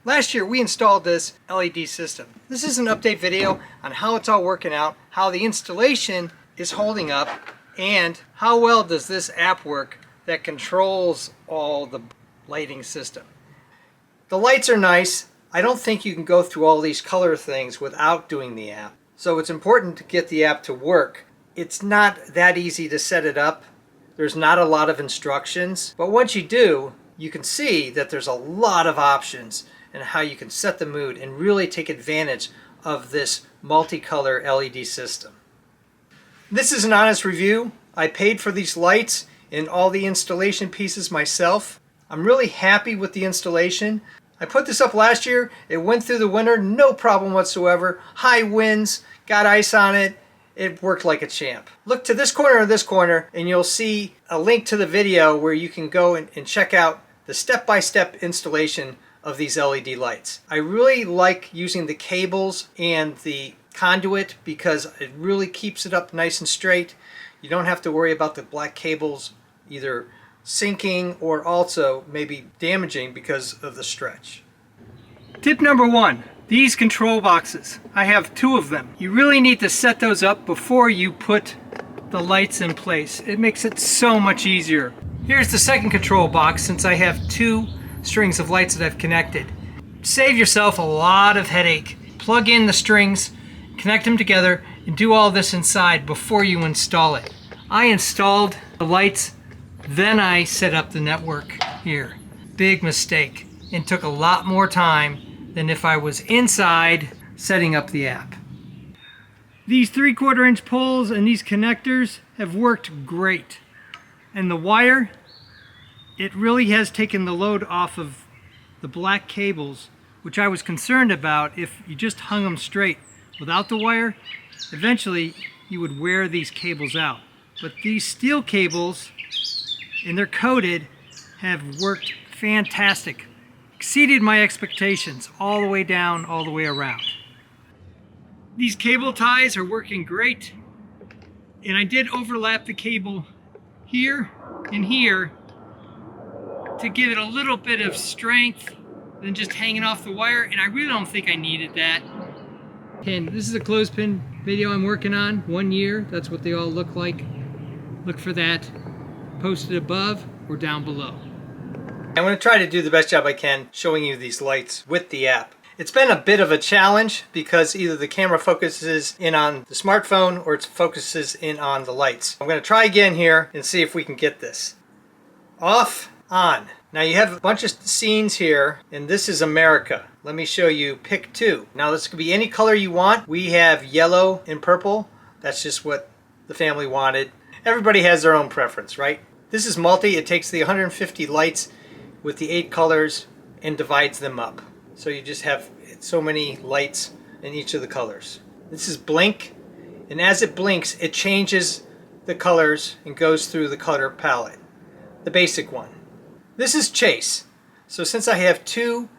Last year we installed this LED system. This is an update video on how it's all working out, how the installation is holding up, and how well does this app work that controls all the lighting system. The lights are nice. I don't think you can go through all these color things without doing the app. So it's important to get the app to work. It's not that easy to set it up. There's not a lot of instructions, but once you do, you can see that there's a lot of options and how you can set the mood and really take advantage of this multicolor LED system. This is an honest review. I paid for these lights and all the installation pieces myself. I'm really happy with the installation. I put this up last year. It went through the winter, no problem whatsoever. High winds, got ice on it. It worked like a champ. Look to this corner or this corner and you'll see a link to the video where you can go and check out the step-by-step installation of these LED lights. I really like using the cables and the conduit because it really keeps it up nice and straight. You don't have to worry about the black cables either sinking or also maybe damaging because of the stretch. Tip number one, these control boxes. I have two of them. You really need to set those up before you put the lights in place. It makes it so much easier. Here's the second control box since I have two strings of lights that I've connected. Save yourself a lot of headache. Plug in the strings, connect them together, and do all this inside before you install it. I installed the lights, then I set up the network here. Big mistake, and took a lot more time than if I was inside setting up the app. These 3/4 inch poles and these connectors have worked great. And the wire, it really has taken the load off of the black cables, which I was concerned about. If you just hung them straight without the wire, eventually you would wear these cables out. But these steel cables, and they're coated, have worked fantastic. Exceeded my expectations all the way down, all the way around. These cable ties are working great. And I did overlap the cable here and here to give it a little bit of strength than just hanging off the wire, and I really don't think I needed that. And this is a clothespin video I'm working on, 1 year. That's what they all look like. Look for that posted above or down below. I'm going to try to do the best job I can showing you these lights with the app. It's been a bit of a challenge because either the camera focuses in on the smartphone or it focuses in on the lights. I'm going to try again here and see if we can get this. Off, on. Now you have a bunch of scenes here, and this is America. Let me show you pick two. Now this could be any color you want. We have yellow and purple. That's just what the family wanted. Everybody has their own preference, right? This is multi. It takes the 150 lights with the 8 colors and divides them up. So you just have so many lights in each of the colors. This is blink, and as it blinks, it changes the colors and goes through the color palette. The basic one. This is chase. So since I have two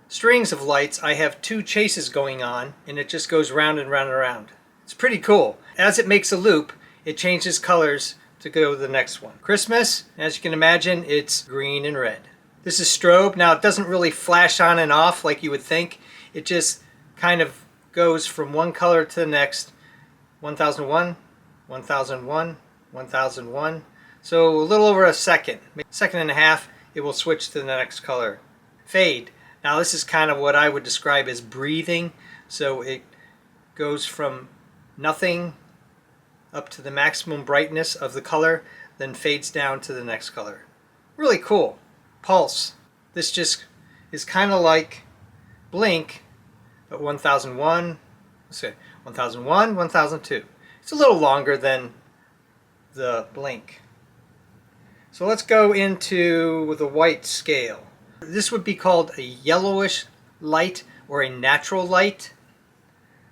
strings of lights, I have two chases going on, and it just goes round and round and round. It's pretty cool. As it makes a loop, it changes colors to go to the next one. Christmas, as you can imagine, it's green and red. This is strobe. Now it doesn't really flash on and off like you would think. It just kind of goes from one color to the next. 1001, 1001, 1001. So a little over a second, maybe a second and a half, it will switch to the next color. Fade. Now this is kind of what I would describe as breathing. So it goes from nothing up to the maximum brightness of the color, then fades down to the next color. Really cool. Pulse. This just is kind of like blink, but 1001, let's say 1001, 1002. It's a little longer than the blink. So let's go into the white scale. This would be called a yellowish light or a natural light.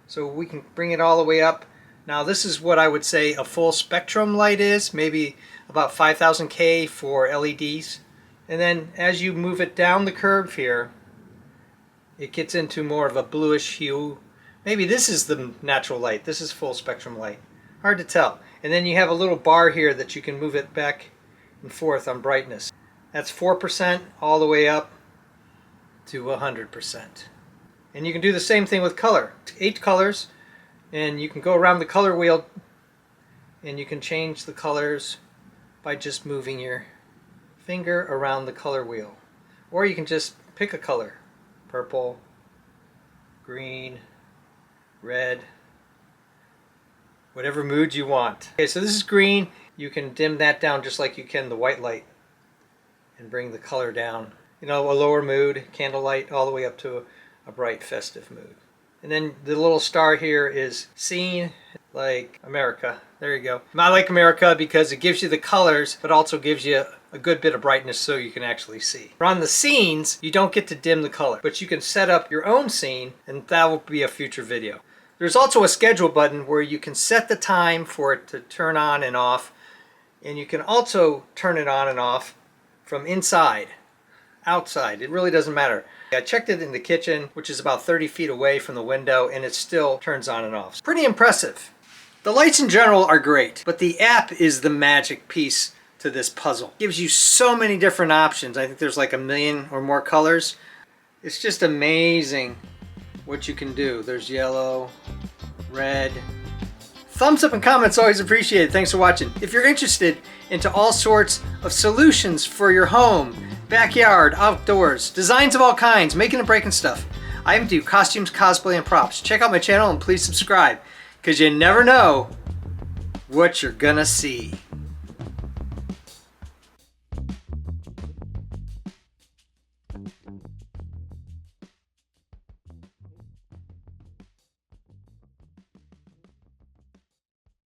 So we can bring it all the way up. Now this is what I would say a full spectrum light is, maybe about 5000 K for LEDs. And then as you move it down the curve here, it gets into more of a bluish hue. Maybe this is the natural light. This is full spectrum light. Hard to tell. And then you have a little bar here that you can move it back and forth on brightness. That's 4% all the way up to 100%. And you can do the same thing with color. 8 colors, and you can go around the color wheel and you can change the colors by just moving your finger around the color wheel. Or you can just pick a color. Purple, green, red, whatever mood you want. Okay, so this is green. You can dim that down just like you can the white light and bring the color down. You know, a lower mood, candlelight, all the way up to a bright festive mood. And then the little star here is seen like America. There you go. I like America because it gives you the colors, but also gives you a good bit of brightness so you can actually see. On the scenes, you don't get to dim the color, but you can set up your own scene, and that will be a future video. There's also a schedule button where you can set the time for it to turn on and off, and you can also turn it on and off from inside, outside. It really doesn't matter. I checked it in the kitchen, which is about 30 feet away from the window, and it still turns on and off. It's pretty impressive. The lights in general are great, but the app is the magic piece to this puzzle. It gives you so many different options. I think there's like 1 million or more colors. It's just amazing what you can do. There's yellow, red. Thumbs up and comments always appreciated. Thanks for watching. If you're interested into all sorts of solutions for your home, backyard, outdoors, designs of all kinds, making and breaking stuff, I even do costumes, cosplay, and props. Check out my channel and please subscribe, because you never know what you're gonna see.